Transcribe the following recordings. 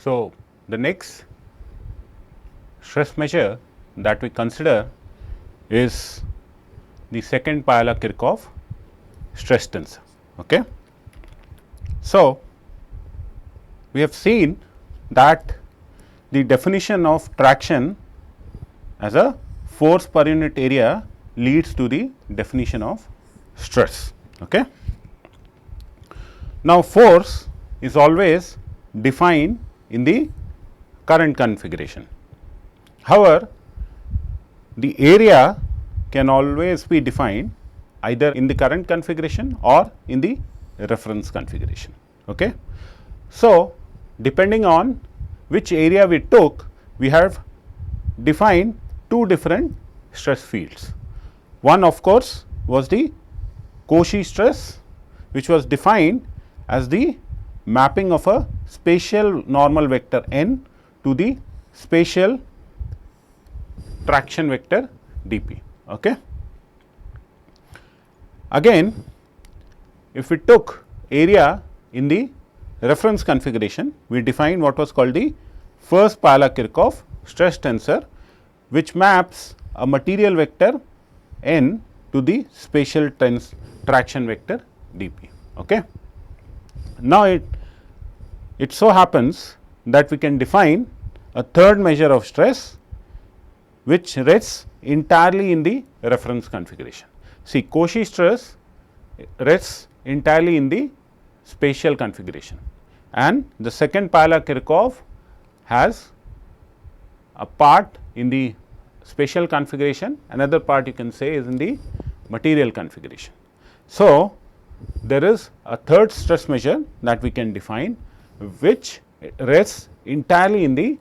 So, the next stress measure that we consider is the second Piola-Kirchhoff stress tensor. Okay. So, we have seen that the definition of traction as a force per unit area leads to the definition of stress. Okay. Now, force is always defined in the current configuration. However, the area can always be defined either in the current configuration or in the reference configuration. Okay. So, depending on which area we took, we have defined two different stress fields. One of course was the Cauchy stress, which was defined as the mapping of a spatial normal vector n to the spatial traction vector dp. Okay. Again, if we took area in the reference configuration, we defined what was called the first Piola-Kirchhoff stress tensor, which maps a material vector n to the spatial traction vector dp. Okay. Now, it so happens that we can define a third measure of stress, which rests entirely in the reference configuration. See, Cauchy stress rests entirely in the spatial configuration, and the second Piola-Kirchhoff has a part in the spatial configuration, another part you can say is in the material configuration. So, there is a third stress measure that we can define, which rests entirely in the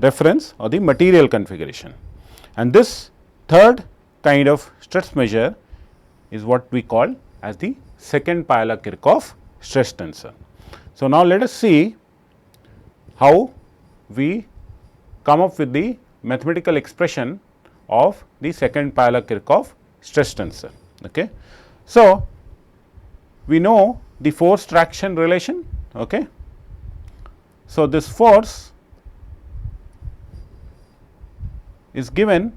reference or the material configuration, and this third kind of stress measure is what we call as the second Piola-Kirchhoff stress tensor. So, now let us see how we come up with the mathematical expression of the second Piola-Kirchhoff stress tensor. Okay. So, we know the force traction relation. Okay. So, this force is given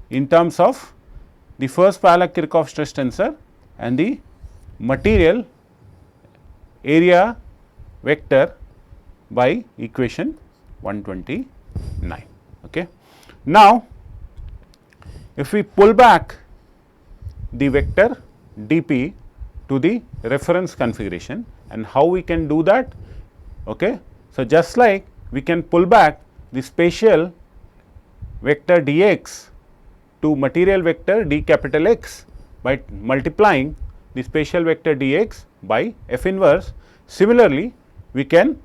in terms of the first Piola-Kirchhoff stress tensor and the material area vector by equation 129. Okay. Now, if we pull back the vector dp to the reference configuration, and how we can do that? Okay. So, just like we can pull back the spatial vector dx to material vector d capital X by multiplying the spatial vector dx by F inverse. Similarly, we can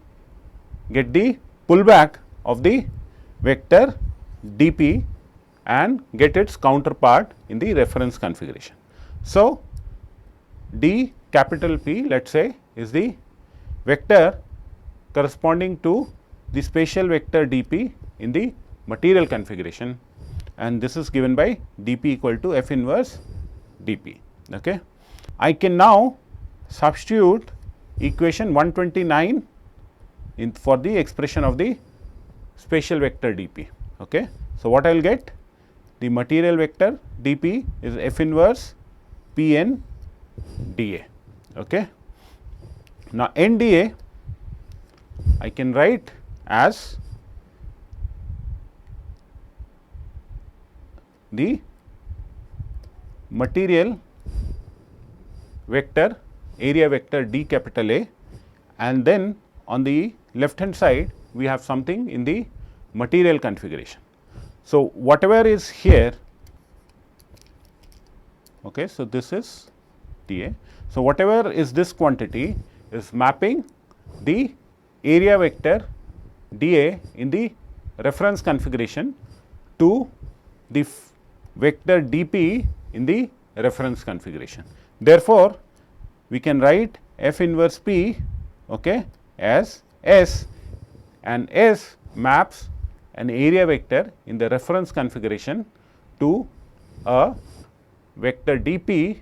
get the pullback of the vector dp and get its counterpart in the reference configuration. So, d capital P, let us say, is the vector corresponding to the spatial vector dp in the material configuration, and this is given by dp equal to F inverse dp. Okay. I can now substitute equation 129 in for the expression of the spatial vector dp. Okay. So, what I will get? The material vector dp is F inverse P n dA. Okay. Now, n dA I can write as the material vector area vector d capital A, and then on the left hand side we have something in the material configuration. So, whatever is here, okay, so this is dA. So, whatever is this quantity is mapping the area vector dA in the reference configuration to the vector dp in the reference configuration. Therefore, we can write F inverse P, okay, as S, and S maps an area vector in the reference configuration to a vector dp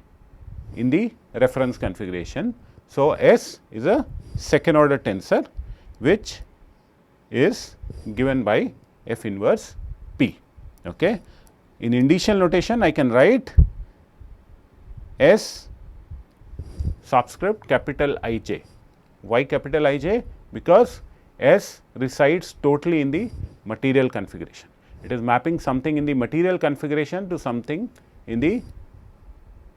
in the reference configuration. So, S is a second order tensor which is given by F inverse P. Okay. In indicial notation, I can write S subscript capital Ij. Why capital Ij? Because S resides totally in the material configuration. It is mapping something in the material configuration to something in the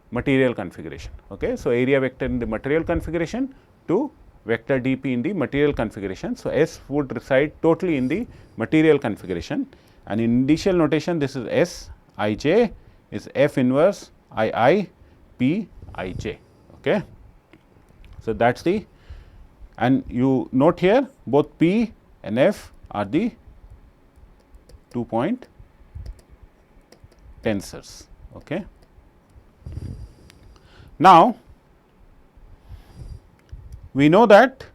material configuration. Okay. So, area vector in the material configuration to vector dp in the material configuration. So, S would reside totally in the material configuration, and in indicial notation this is S I j is F inverse I P I j. Okay. So, that is the, and you note here both P and F are the 2-point tensors. Okay. Now, we know that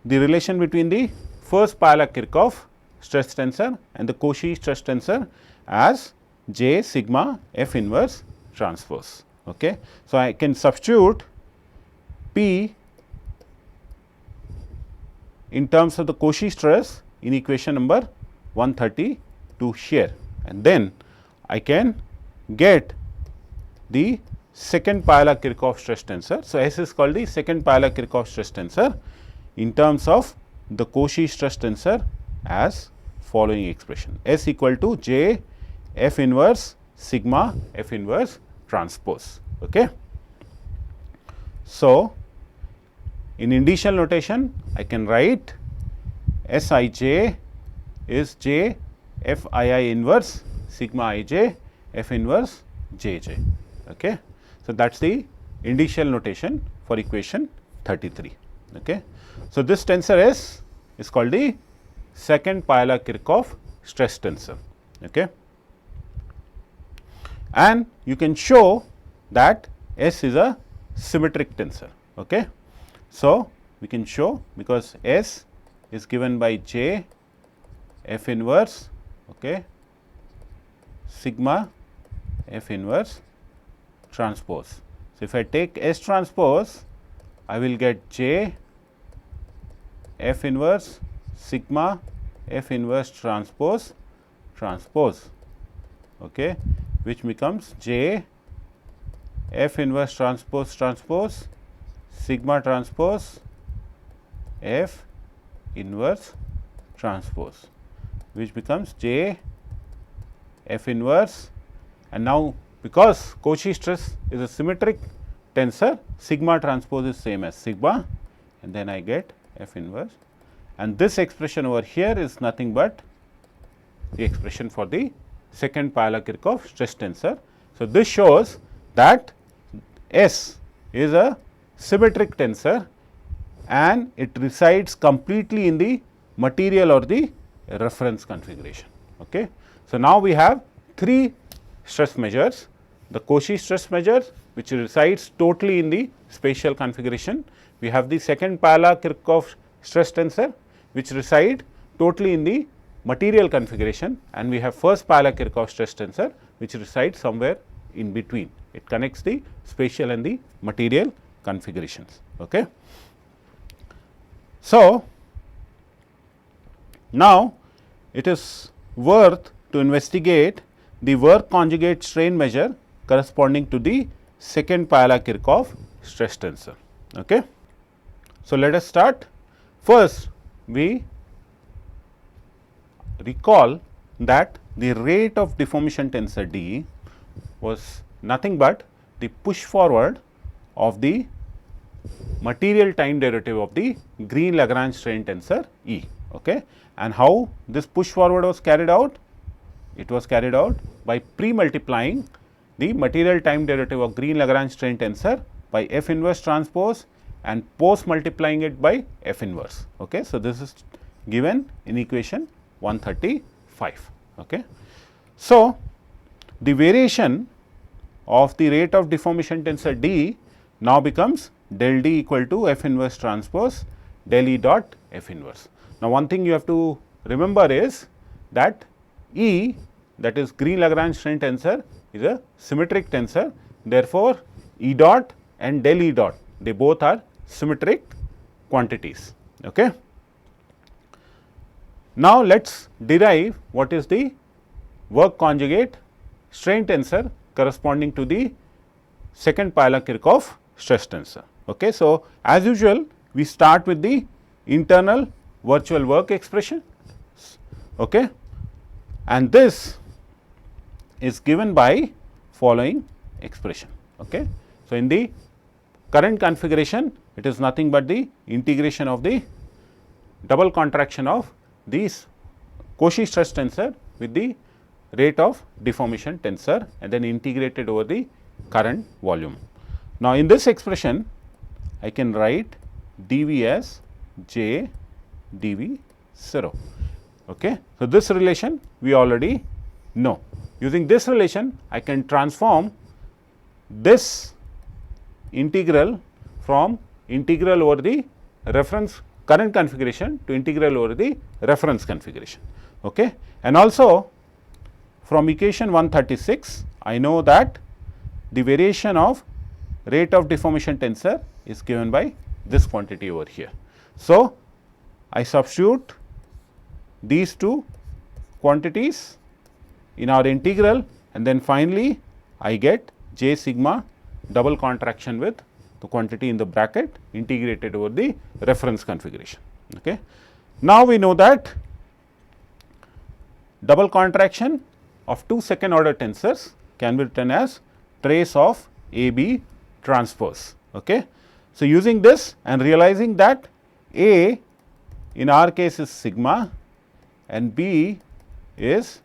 the relation between the first Pavlov-Kirchhoff stress tensor and the Cauchy stress tensor as J sigma F inverse transpose. Okay. So, I can substitute P in terms of the Cauchy stress in equation number 132 here, and then I can get the second Pavlov-Kirchhoff stress tensor. So, S is called the second Pavlov-Kirchhoff stress tensor in terms of the Cauchy stress tensor as following expression: S equal to J F inverse sigma F inverse transpose. Okay. So, in indicial notation I can write S I j is J F I inverse sigma I j F inverse J j. Okay. So, that is the indicial notation for equation 33. Okay. So, this tensor S is called the second Pavlov-Kirchhoff stress tensor. Okay. And you can show that S is a symmetric tensor. Okay. So, we can show, because S is given by J F inverse, okay, sigma F inverse transpose. So, if I take S transpose, I will get J F inverse sigma F inverse transpose, okay, which becomes J F inverse transpose sigma transpose F inverse transpose, which becomes J F inverse, and now because Cauchy stress is a symmetric tensor, sigma transpose is same as sigma, and then I get F inverse, and this expression over here is nothing but the expression for the second Pavlov-Kirchhoff stress tensor. So, this shows that S is a symmetric tensor and it resides completely in the material or the reference configuration. Okay. So, now we have three stress measures: the Cauchy stress measure, which resides totally in the spatial configuration; we have the second Pavlov-Kirchhoff stress tensor, which reside totally in the material configuration, and we have first Pavlov-Kirchhoff stress tensor, which resides somewhere in between. It connects the spatial and the material configurations. Okay. So, now it is worth to investigate the work conjugate strain measure corresponding to the second Pavlov-Kirchhoff stress tensor. Okay. So, let us start. First, we recall that the rate of deformation tensor D was nothing but the push forward of the material time derivative of the Green Lagrange strain tensor E. Okay. And how this push forward was carried out? It was carried out by pre-multiplying the material time derivative of Green Lagrange strain tensor by F inverse transpose and post multiplying it by F inverse. Okay. So, this is given in equation 135. Okay. So, the variation of the rate of deformation tensor D now becomes del D equal to F inverse transpose del E dot F inverse. Now, one thing you have to remember is that E, that is Green Lagrange strain tensor, is a symmetric tensor. Therefore, E dot and del E dot, they both are symmetric quantities. Okay. Now, let us derive what is the work conjugate strain tensor corresponding to the second Piola-Kirchhoff stress tensor. Okay. So, as usual we start with the internal virtual work expression, okay, and this is given by following expression. Okay. So, in the current configuration it is nothing but the integration of the double contraction of these Cauchy stress tensor with the rate of deformation tensor and then integrated over the current volume. Now, in this expression I can write dV as J dV 0. Okay. So, this relation we already know. Using this relation I can transform this integral from integral over the reference current configuration to integral over the reference configuration. Okay. And also from equation 136 I know that the variation of rate of deformation tensor is given by this quantity over here. So, I substitute these two quantities in our integral and then finally I get J sigma double contraction with the quantity in the bracket integrated over the reference configuration. Okay. Now, we know that double contraction of two second order tensors can be written as trace of A B transpose. Okay. So, using this and realizing that A in our case is sigma and B is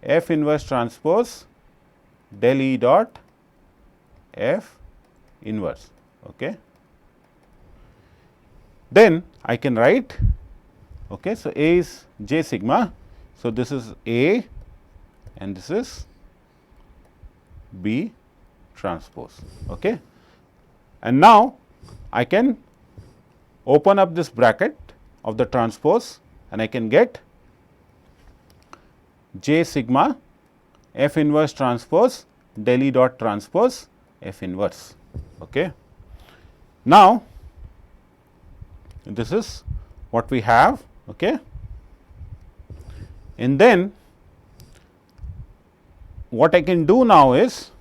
F inverse transpose del E dot F inverse. Okay. Then I can write, okay, so A is J sigma. So, this is A and this is B transpose. Okay. And now, I can open up this bracket of the transpose and I can get J sigma F inverse transpose del E dot transpose F inverse. Okay. Now, this is what we have, okay. And then what I can do now is,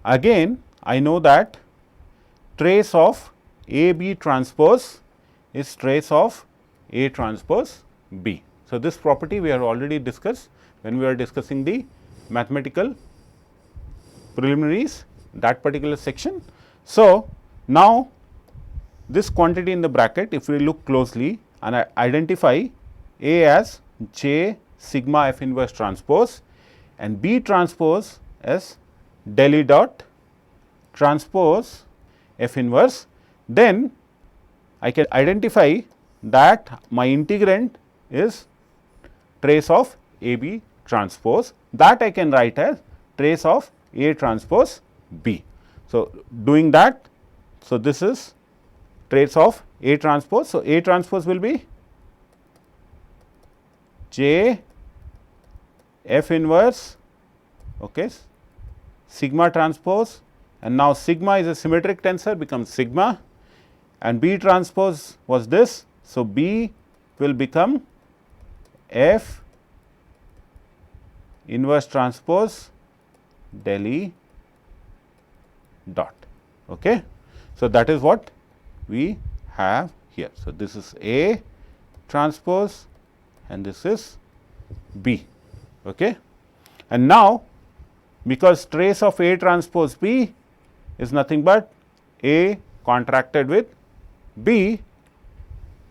again I know that trace of A B transpose is trace of A transpose B. So, this property we have already discussed when we are discussing the mathematical preliminaries, that particular section. So, now this quantity in the bracket, if we look closely and I identify A as J sigma F inverse transpose and B transpose as del E dot transpose F inverse, then I can identify that my integrand is trace of A B transpose, that I can write as trace of A transpose B. So, doing that, so this is trace of A transpose. So, A transpose will be J F inverse, okay, sigma transpose, and now sigma is a symmetric tensor becomes sigma and B transpose was this. So, B will become F inverse transpose del E dot. Okay. So, that is what we have here. So, this is A transpose and this is B. Okay. And now, because trace of A transpose B is nothing but A contracted with B,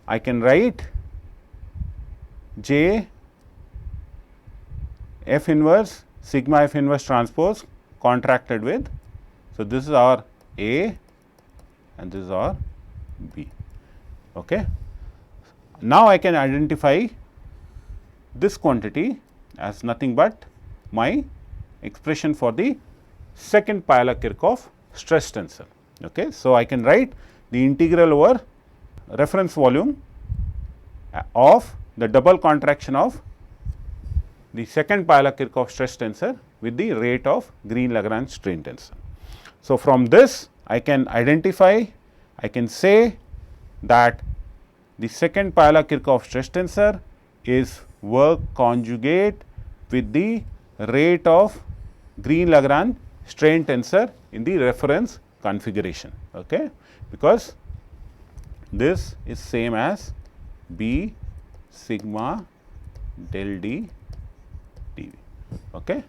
I can write J F inverse sigma F inverse transpose contracted with. So, this is our A and this is our B. Okay. Now, I can identify this quantity as nothing but my expression for the second Piola-Kirchhoff stress tensor. Okay. So, I can write the integral over reference volume of the double contraction of the second Piola-Kirchhoff stress tensor with the rate of Green-Lagrange strain tensor. So, from this I can identify, I can say that the second Piola-Kirchhoff stress tensor is work conjugate with the rate of Green-Lagrange strain tensor in the reference configuration, okay, because this is same as B sigma del D dV. Okay.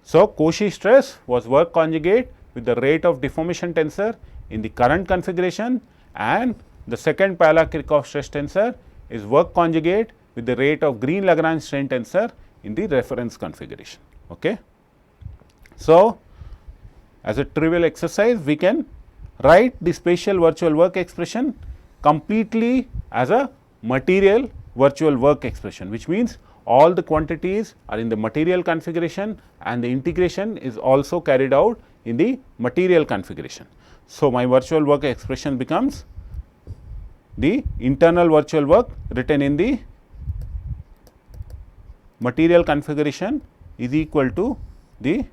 So, Cauchy stress was work conjugate with the rate of deformation tensor in the current configuration, and the second Piola-Kirchhoff stress tensor is work conjugate with the rate of Green-Lagrange strain tensor in the reference configuration. Okay. So, as a trivial exercise, we can write the spatial virtual work expression completely as a material virtual work expression, which means all the quantities are in the material configuration and the integration is also carried out in the material configuration. So, my virtual work expression becomes the internal virtual work written in the material configuration is equal to the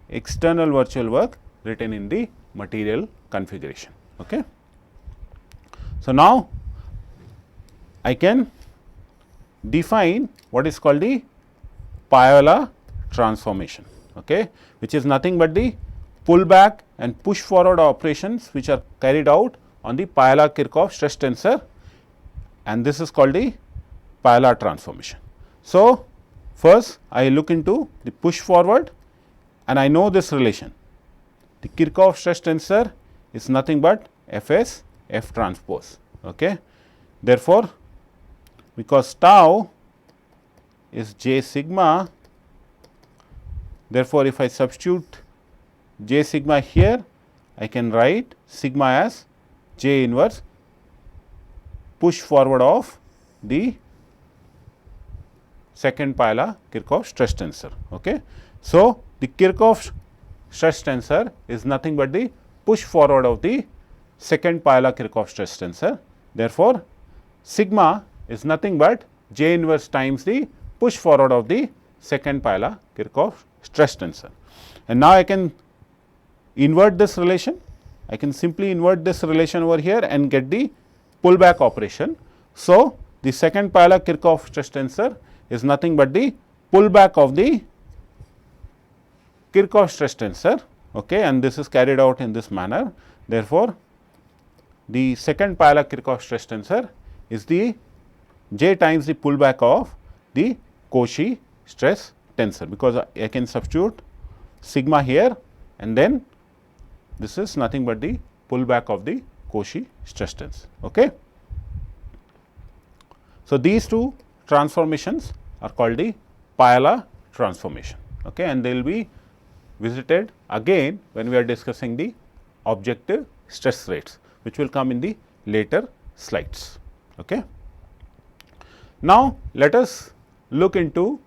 external virtual work written in the material configuration. Okay. So, now I can define what is called the Piola transformation, okay, which is nothing but the pull back and push forward operations which are carried out on the Piola-Kirchhoff stress tensor, and this is called the Piola transformation. So, first I look into the push forward and I know this relation. The Kirchhoff stress tensor is nothing but Fs F transpose. Okay. Therefore, because tau is J sigma, therefore, if I substitute J sigma here, I can write sigma as J inverse push forward of the second Piola-Kirchhoff stress tensor. Okay. So, the Kirchhoff stress tensor is nothing but the push forward of the second Piola-Kirchhoff stress tensor. Therefore, sigma is nothing but J inverse times the push forward of the second Piola-Kirchhoff stress tensor. And now I can invert this relation. I can simply invert this relation over here and get the pullback operation. So, the second Piola-Kirchhoff stress tensor is nothing but the pullback of the Kirchhoff stress tensor, okay, and this is carried out in this manner. Therefore, the second Piola-Kirchhoff stress tensor is the J times the pullback of the Cauchy stress tensor, because I can substitute sigma here and then this is nothing but the pullback of the Cauchy stress tensor. Okay. So, these two transformations are called the Piola transformation, okay, and they will be visited again when we are discussing the objective stress rates, which will come in the later slides. Okay. Now, let us look into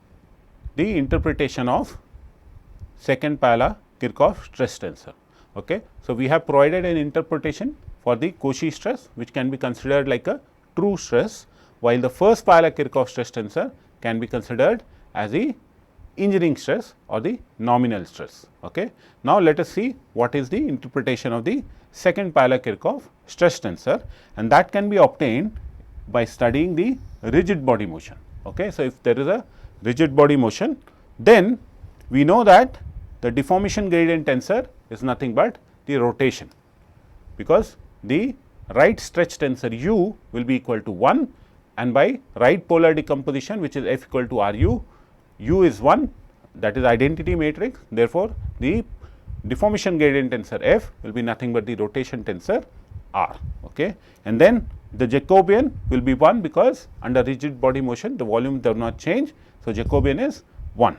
the interpretation of second Piola-Kirchhoff stress tensor. Okay. So, we have provided an interpretation for the Cauchy stress, which can be considered like a true stress, while the first Piola-Kirchhoff stress tensor can be considered as the engineering stress or the nominal stress. Okay. Now, let us see what is the interpretation of the second Piola-Kirchhoff stress tensor, and that can be obtained by studying the rigid body motion. Okay. So, if there is a rigid body motion, then we know that the deformation gradient tensor is nothing but the rotation, because the right stretch tensor u will be equal to 1, and by right polar decomposition, which is F equal to R u, u is 1, that is identity matrix. Therefore, the deformation gradient tensor F will be nothing but the rotation tensor R. Okay. And then the Jacobian will be 1, because under rigid body motion the volume does not change. So, Jacobian is 1.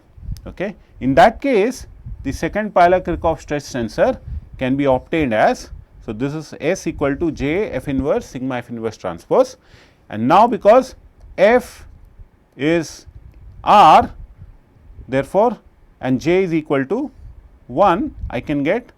Okay. In that case, the second Piola-Kirchhoff stress tensor can be obtained as, so this is S equal to J F inverse sigma F inverse transpose, and now because F is R, therefore, and J is equal to 1, I can get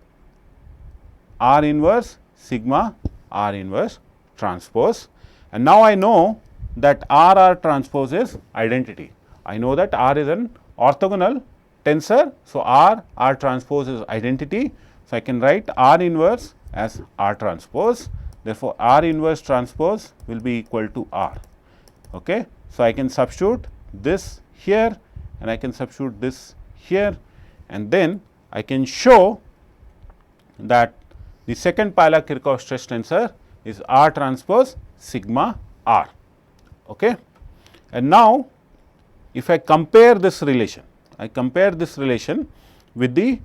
R inverse sigma R inverse transpose, and now I know that R transpose is identity. I know that R is an orthogonal tensor. So, R transpose is identity. So, I can write R inverse as R transpose. therefore, R inverse transpose will be equal to R. Okay. So, I can substitute this here and I can substitute this here, and then I can show that the second Piola-Kirchhoff stress tensor is R transpose sigma R. Okay. And now, if I compare this relation, I compare this relation with the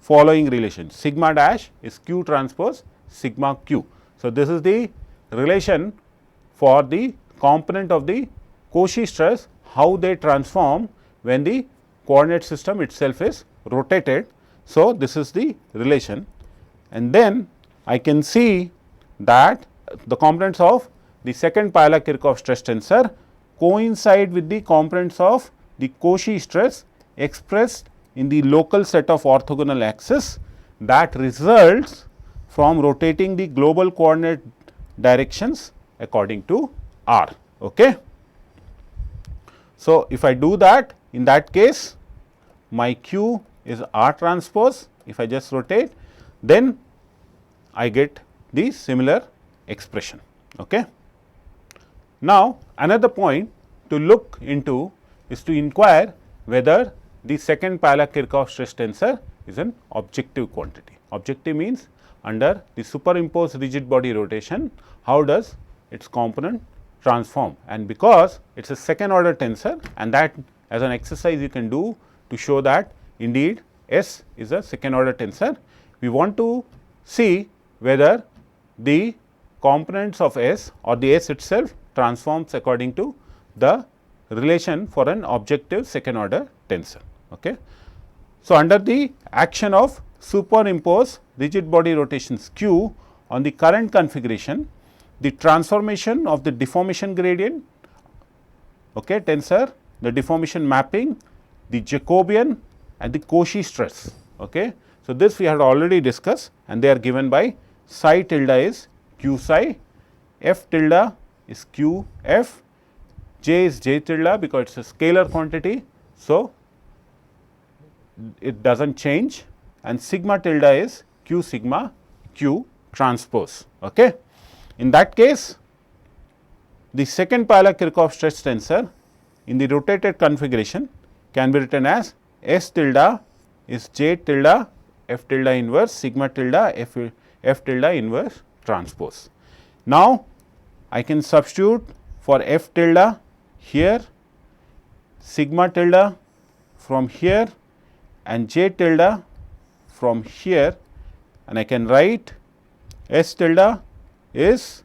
following relation, sigma dash is Q transpose sigma Q. So, this is the relation for the component of the Cauchy stress, how they transform when the coordinate system itself is rotated. So, this is the relation, and then I can see that the components of the second Piola-Kirchhoff stress tensor coincide with the components of the Cauchy stress expressed in the local set of orthogonal axes that results from rotating the global coordinate directions according to R. Okay. So, if I do that, in that case my Q is R transpose. If I just rotate, then I get the similar expression. Okay. Now, another point to look into is to inquire whether the second Piola-Kirchhoff stress tensor is an objective quantity. Objective means under the superimposed rigid body rotation, how does its component transform, and because it is a second order tensor, and that as an exercise you can do to show that indeed S is a second order tensor. We want to see whether the components of S or the S itself transforms according to the relation for an objective second order tensor. Okay. So, under the action of superimposed rigid body rotations Q on the current configuration, the transformation of the deformation gradient, okay, tensor, the deformation mapping, the Jacobian and the Cauchy stress. Okay. So, this we had already discussed, and they are given by psi tilde is Q psi, F tilde is Q F, J is J tilde because it is a scalar quantity. So, it does not change, and sigma tilde is Q sigma Q transpose. Okay. In that case, the second Piola-Kirchhoff stress tensor in the rotated configuration can be written as S tilde is J tilde F tilde inverse sigma tilde F tilde inverse transpose. Now, I can substitute for F tilde here, sigma tilde from here and J tilde from here, and I can write S tilde is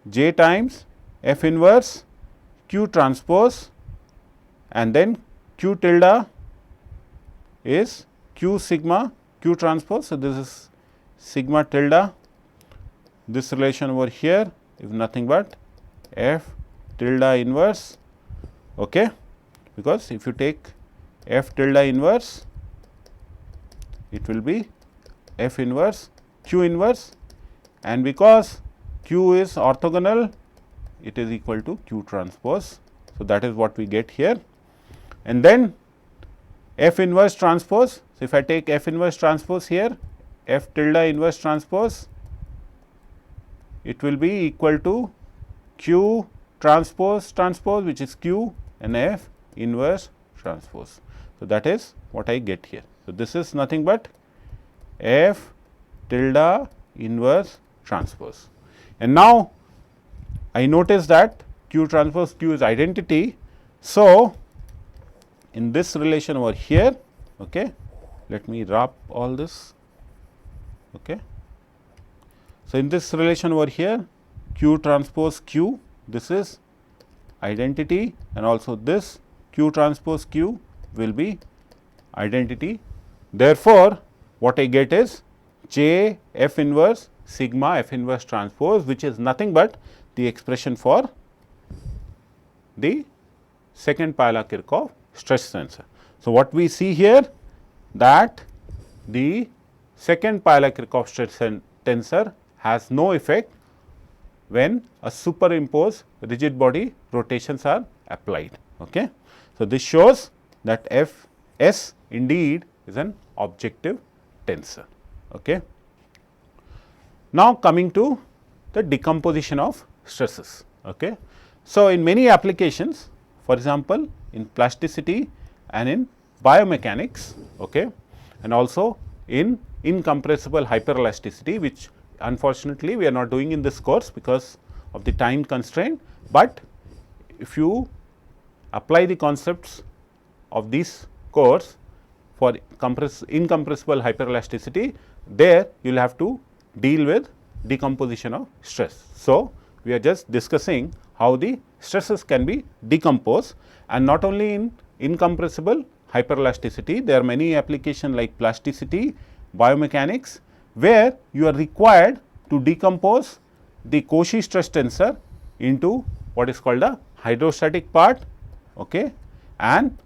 J times F inverse Q transpose, and then Q tilde is Q sigma Q transpose. So, this is sigma tilde, this relation over here is nothing but F tilde inverse, okay, because if you take F tilde inverse, it will be F inverse Q inverse, and because Q is orthogonal, it is equal to Q transpose. So, that is what we get here, and then F inverse transpose. So, if I take F inverse transpose here, F tilde inverse transpose, it will be equal to Q transpose transpose, which is Q, and F inverse transpose. So, that is what I get here. So, this is nothing but F tilde inverse transpose. And now, I notice that Q transpose Q is identity. So, in this relation over here, okay, let me wrap all this. Okay. So, in this relation over here, Q transpose Q, this is identity, and also this Q transpose Q will be identity. Therefore, what I get is J F inverse sigma F inverse transpose, which is nothing but the expression for the second Piola-Kirchhoff stress tensor. So, what we see here, that the second Piola-Kirchhoff stress tensor has no effect when a superimposed rigid body rotations are applied. Okay. So, this shows that F S indeed is an objective tensor. Okay. Now, coming to the decomposition of stresses. Okay. So, in many applications, for example, in plasticity and in biomechanics, okay, and also in incompressible hyperelasticity, which unfortunately we are not doing in this course because of the time constraint, but if you apply the concepts of this course for incompressible hyperelasticity, there you will have to deal with decomposition of stress. So, we are just discussing how the stresses can be decomposed, and not only in incompressible hyperelasticity, there are many applications like plasticity, biomechanics, where you are required to decompose the Cauchy stress tensor into what is called a hydrostatic part, okay, and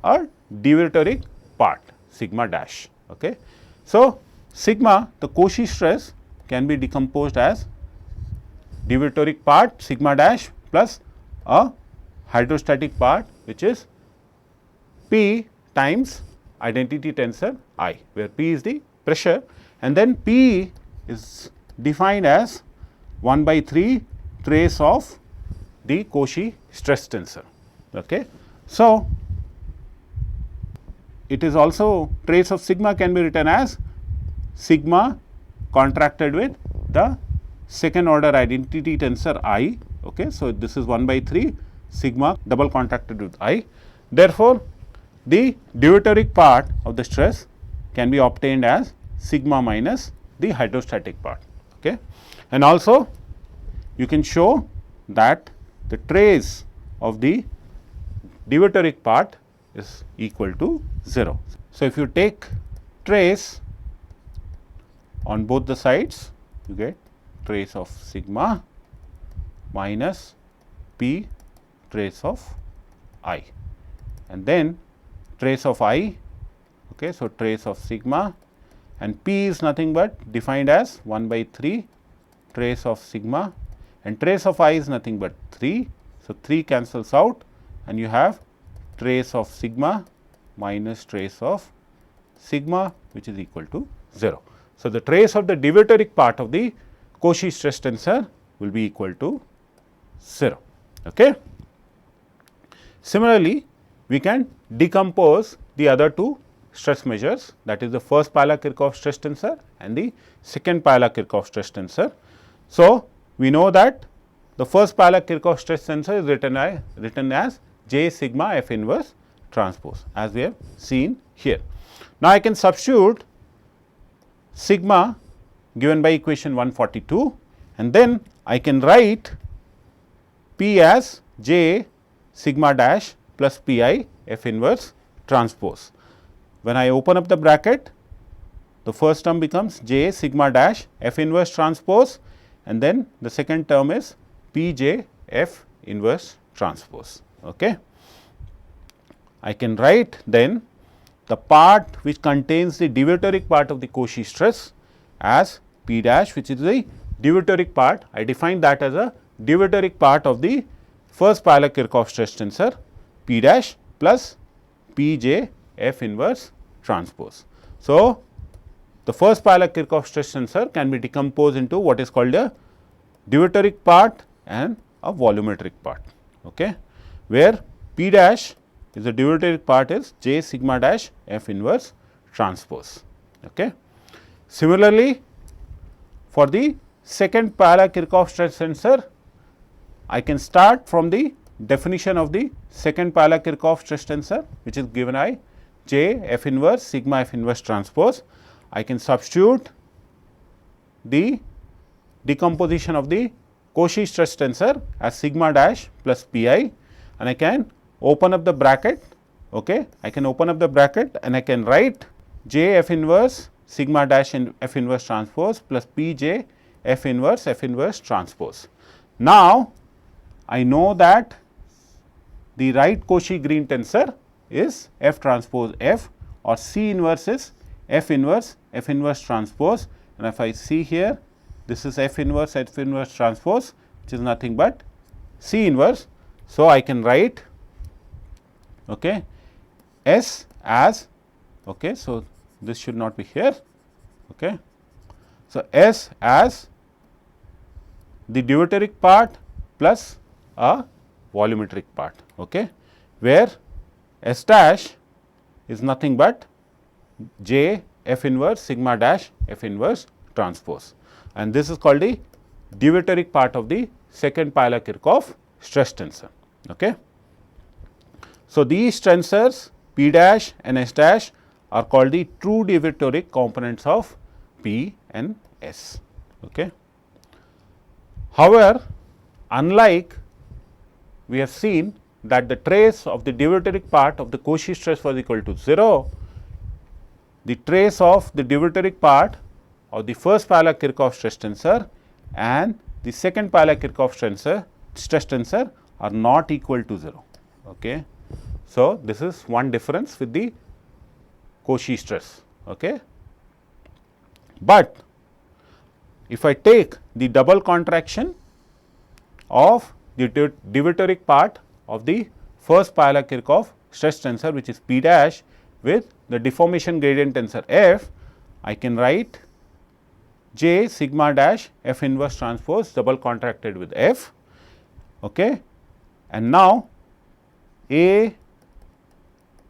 a divertoric part sigma dash. Okay. So, sigma, the Cauchy stress, can be decomposed as divertoric part sigma dash plus a hydrostatic part, which is P times identity tensor I, where P is the pressure, and then P is defined as 1 by 3 trace of the Cauchy stress tensor. Okay. So, it is also trace of sigma can be written as sigma contracted with the second order identity tensor I. Okay. So, this is 1 by 3 sigma double contracted with I. Therefore, the divertoric part of the stress can be obtained as sigma minus the hydrostatic part. Okay. And also you can show that the trace of the divertoric part is equal to 0. So, if you take trace on both the sides, you get trace of sigma minus P trace of I, and then trace of I. Okay. So, trace of sigma, and P is nothing but defined as 1 by 3 trace of sigma, and trace of I is nothing but 3. So, 3 cancels out and you have trace of sigma minus trace of sigma, which is equal to 0. So, the trace of the divertoric part of the Cauchy stress tensor will be equal to 0. Okay. Similarly, we can decompose the other two stress measures, that is the first Palla-Kirchhoff stress tensor and the second Palla-Kirchhoff stress tensor. So, we know that the first Palla-Kirchhoff stress tensor is written as J sigma F inverse transpose, as we have seen here. Now, I can substitute sigma given by equation 142, and then I can write P as J sigma dash plus P I F inverse transpose. When I open up the bracket, the first term becomes J sigma dash F inverse transpose, and then the second term is P J F inverse transpose. Okay. I can write then the part which contains the divertoric part of the Cauchy stress as P dash, which is the divertoric part. I define that as a divertoric part of the first Palla-Kirchhoff stress tensor, P dash plus P J F inverse transpose. So, the first Palla-Kirchhoff stress tensor can be decomposed into what is called a divertoric part and a volumetric part, okay, where P dash is the divertoric part is J sigma dash F inverse transpose. Okay. Similarly, for the second Palla-Kirchhoff stress tensor, I can start from the definition of the second Palla-Kirchhoff stress tensor, which is given by J F inverse sigma F inverse transpose. I can substitute the decomposition of the Cauchy stress tensor as sigma dash plus P I, and I can open up the bracket. Okay. I can open up the bracket and I can write J F inverse sigma dash and F inverse transpose plus P J F inverse transpose. Now, I know that the right Cauchy Green tensor is F transpose F, or C inverse is F inverse transpose, and if I see here, this is F inverse transpose, which is nothing but C inverse. So, I can write okay, S as okay. So, this should not be here. Okay. So, S as the deuteric part plus a volumetric part, okay, where S dash is nothing but J F inverse sigma dash F inverse transpose, and this is called the deuteric part of the second Euler-Kirchhoff stress tensor. Okay. So, these tensors P dash and S dash are called the true deuteric components of P and S. Okay. However, unlike we have seen that the trace of the deuteric part of the Cauchy stress was equal to 0, the trace of the deuteric part of the first Euler-Kirchhoff stress tensor and the second Euler-Kirchhoff stress tensor are not equal to 0. Okay. So, this is one difference with the Cauchy stress. Okay. But if I take the double contraction of the deuteric part of the first Euler-Kirchhoff stress tensor, which is P dash, with the deformation gradient tensor F, I can write J sigma dash F inverse transpose double contracted with F. Okay. And now, A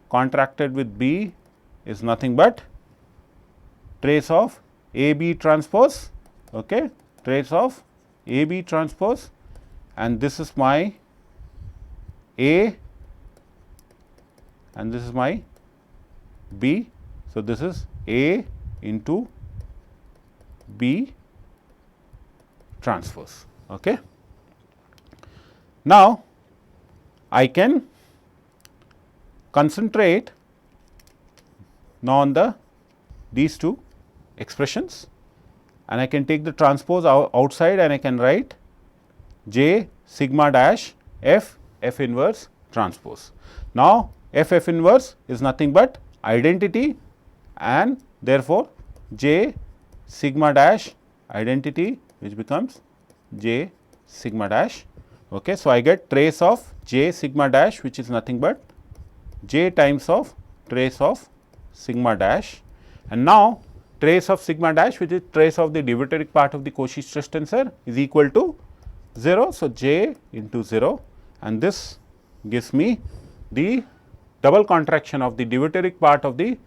contracted with B is nothing but trace of A B transpose, okay, trace of A B transpose, and this is my A and this is my B. So, this is A into B transpose. Okay. Now, I can concentrate now on these two expressions, and I can take the transpose outside and I can write J sigma dash F F inverse transpose. Now, F F inverse is nothing but identity, and therefore, J sigma dash identity, which becomes J sigma dash. Okay. So, I get trace of J sigma dash, which is nothing but J times of trace of sigma dash, and now trace of sigma dash, which is trace of the deuteric part of the Cauchy stress tensor, is equal to 0. So, J into 0, and this gives me the double contraction of the deuteric part of the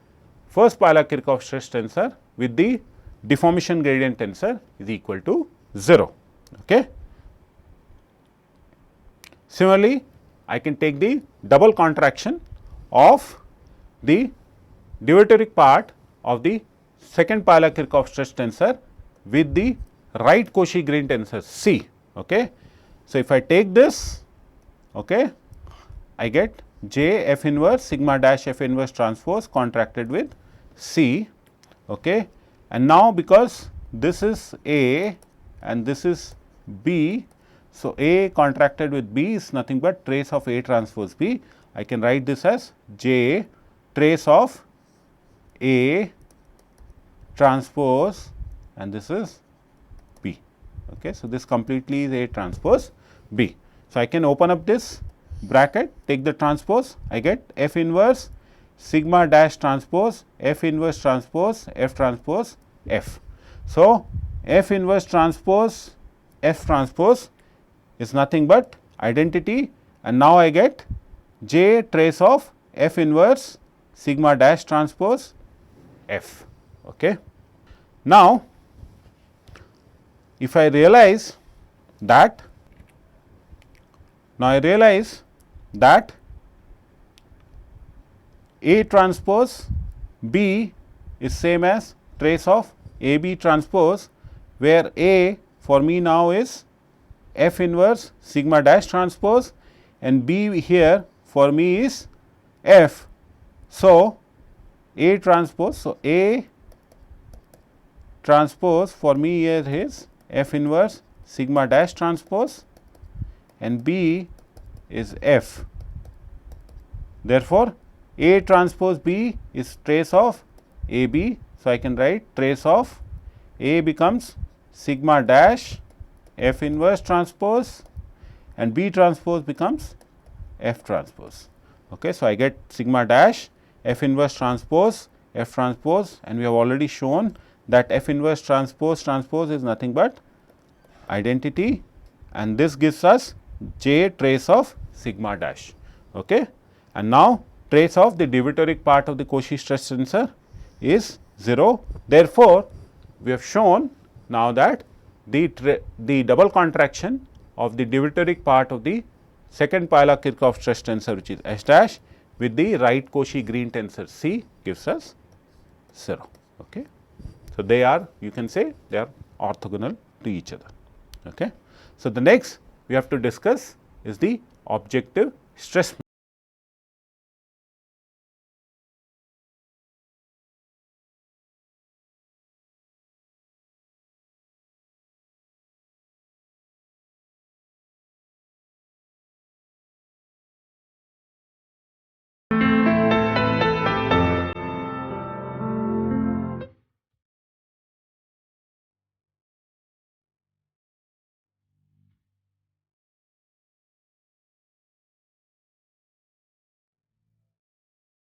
first Euler-Kirchhoff stress tensor with the deformation gradient tensor is equal to 0. Okay. Similarly, I can take the double contraction of the deuteric part of the second Euler-Kirchhoff stress tensor with the right Cauchy gradient tensor C. Okay. So, if I take this, okay, I get J F inverse sigma dash F inverse transpose contracted with C. Okay. And now, because this is A and this is B, so A contracted with B is nothing but trace of A transpose B. I can write this as J trace of A transpose, and this is B. Okay. So, this completely is A transpose B. So, I can open up this bracket, take the transpose, I get F inverse sigma dash transpose F inverse transpose F transpose F. So, F inverse transpose F transpose is nothing but identity, and now I get J trace of F inverse sigma dash transpose F. Okay. Now, if I realize that, A transpose B is same as trace of A B transpose, where A for me now is F inverse sigma dash transpose and B here for me is F. So, A transpose, so A transpose for me here is F inverse sigma dash transpose and B is F. Therefore, A transpose B is trace of A B. So, I can write trace of A becomes sigma dash F inverse transpose and B transpose becomes F transpose. Okay. So, I get sigma dash F inverse transpose F transpose, and we have already shown that F inverse transpose is nothing but identity, and this gives us J trace of sigma dash. Okay. And now, trace of the diviteric part of the Cauchy stress tensor is 0. Therefore, we have shown now that the double contraction of the diviteric part of the second Piola-Kirchhoff stress tensor, which is S dash, with the right Cauchy Green tensor C gives us 0. Okay. So, they are, you can say they are orthogonal to each other. Okay. So, the next we have to discuss is the objective stress